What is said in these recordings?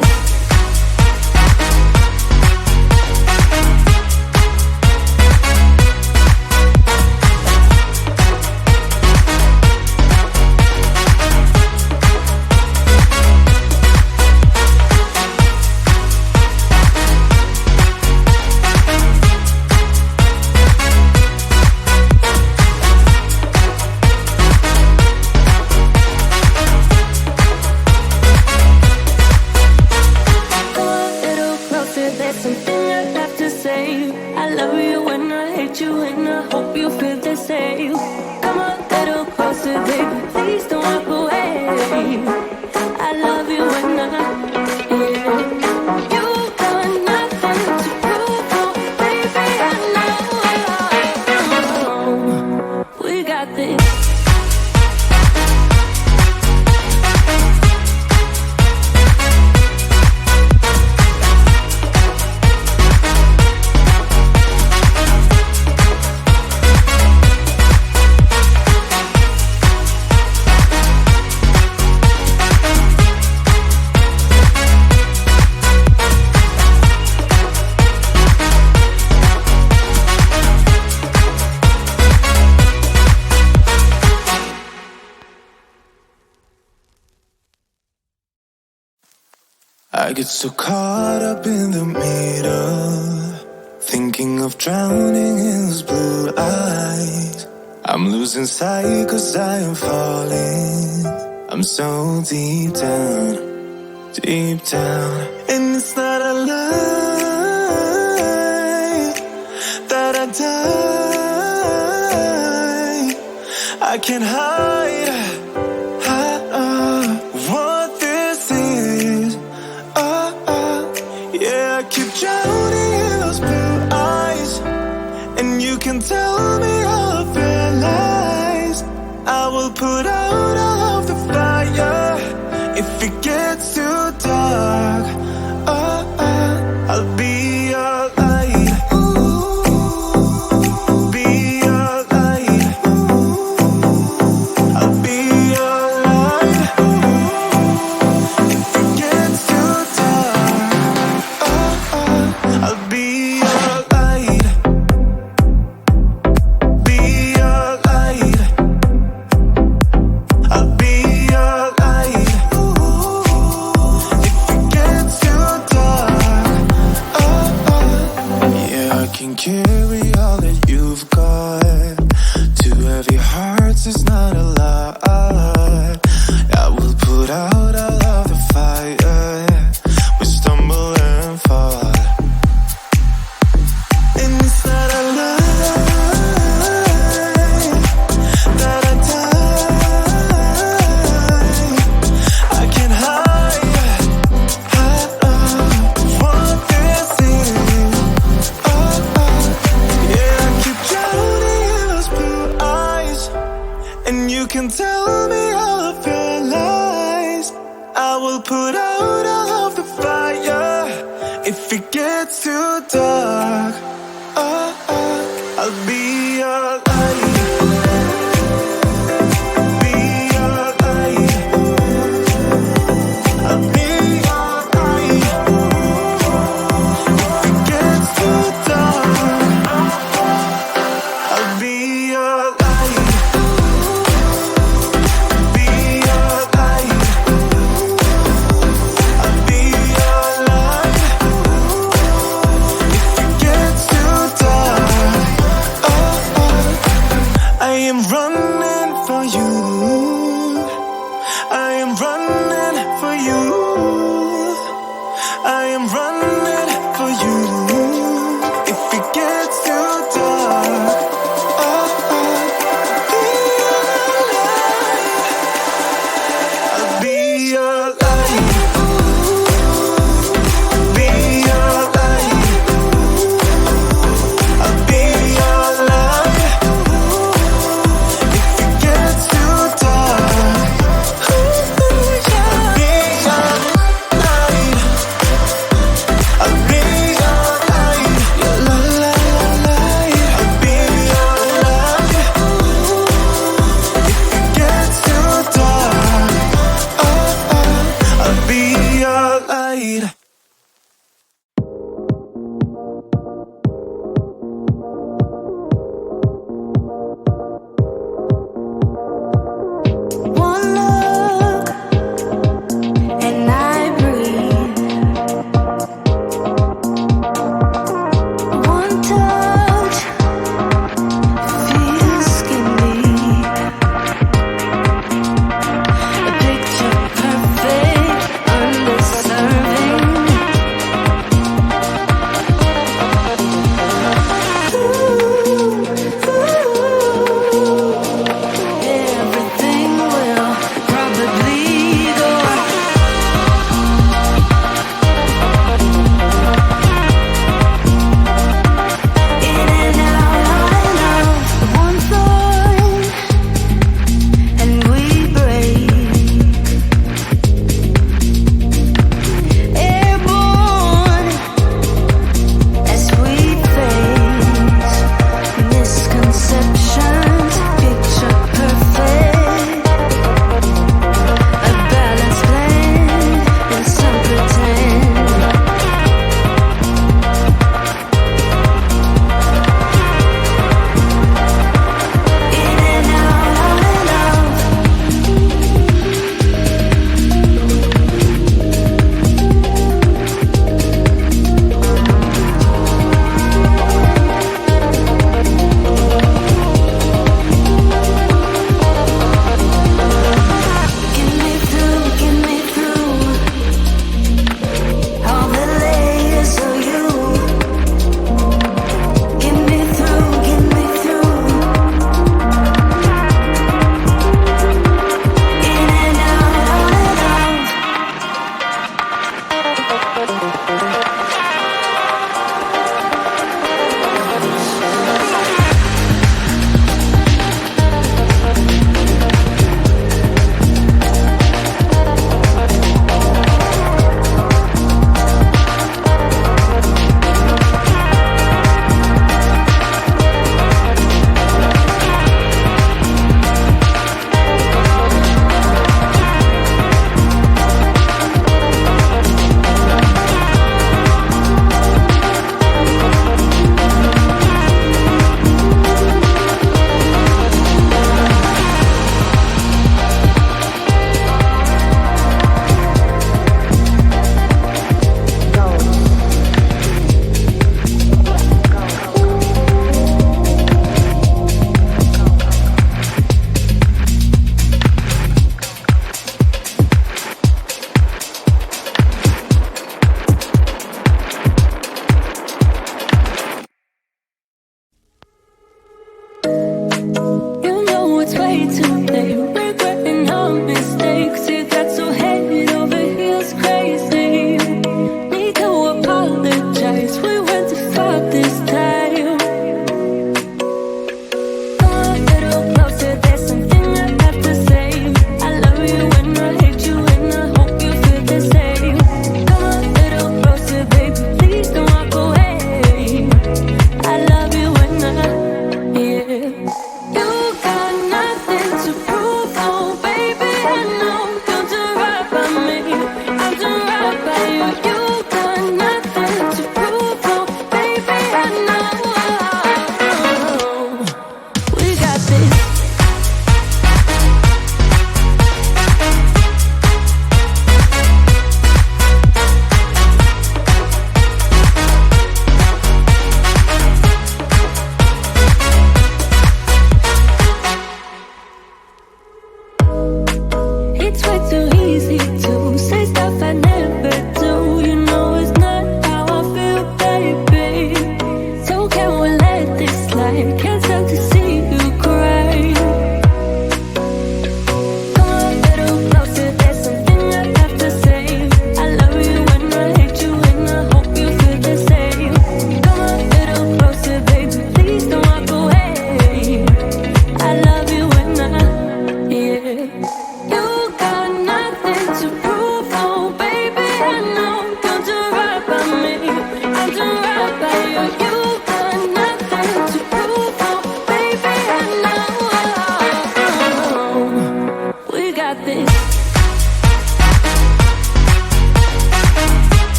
this. I get so caught up in the middle, thinking of drowning in those blue eyes. I'm losing sight 'cause I am falling. I'm so deep down, and it's not a lie that I die. I can't hide what this is. Yeah, I keep drowning in those blue eyes, and you can tell me all of your lies. I will put out all of the fire if it gets too dark. I'll be your light. Be your light. I'll be your light. If it gets too dark, I'll be your light. Be your light. I'll be your light. If it gets too dark, yeah, I can carry all that you've got. Two heavy hearts is not a lot. I will put out all of the fire. We stumble and fall, and it's not a lie that I die. I can't hide what this is. Yeah, I keep drowning in those blue eyes, and you can tell me all of your lies. I will put out all of the fire if it gets too dark. I'll be your light. Be your light. I'll be your light. If it gets too dark, I'll be your light. Be your light. I'll be your light. need. One look and I breathe. One touch feels skin deep. A picture perfect, undeserving.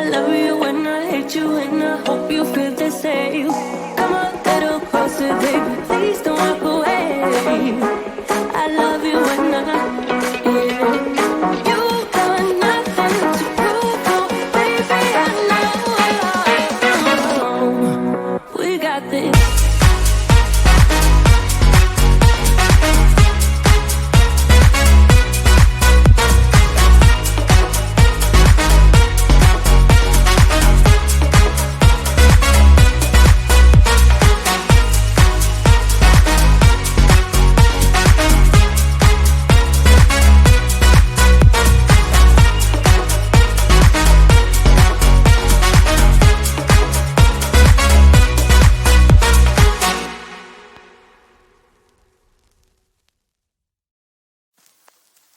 I love you when I hate you, and I hope you feel the same. Come a little closer, baby, please don't walk away. I love you when I, you got nothing to prove, oh, baby, I know. We got this.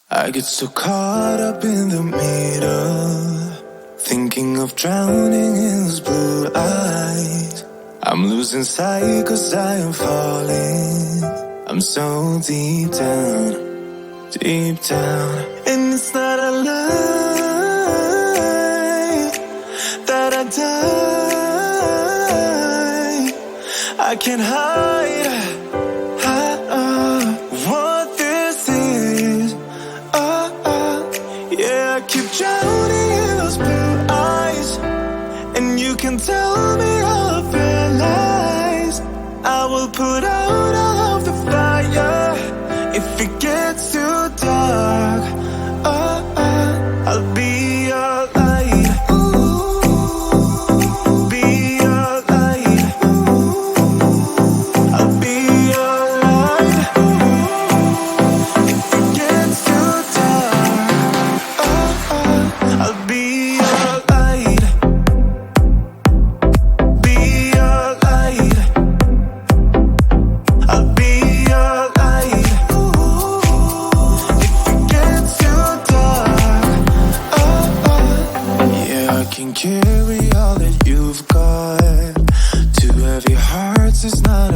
I get so caught up in the middle, thinking of drowning in those blue eyes. I'm losing sight 'cause I am falling. I'm so deep down, and it's not a lie that I die. I can't hide what this is. Yeah, I keep drowning in those blue eyes, and you can tell me all of your lies. I will put out all of the fire if it gets too dark. I'll be your light. Be your light. I'll be your light. If it gets too dark, I'll be your light. Be your light. I'll be your light. If it gets too dark, yeah, I can carry all that you've got. Two heavy hearts is not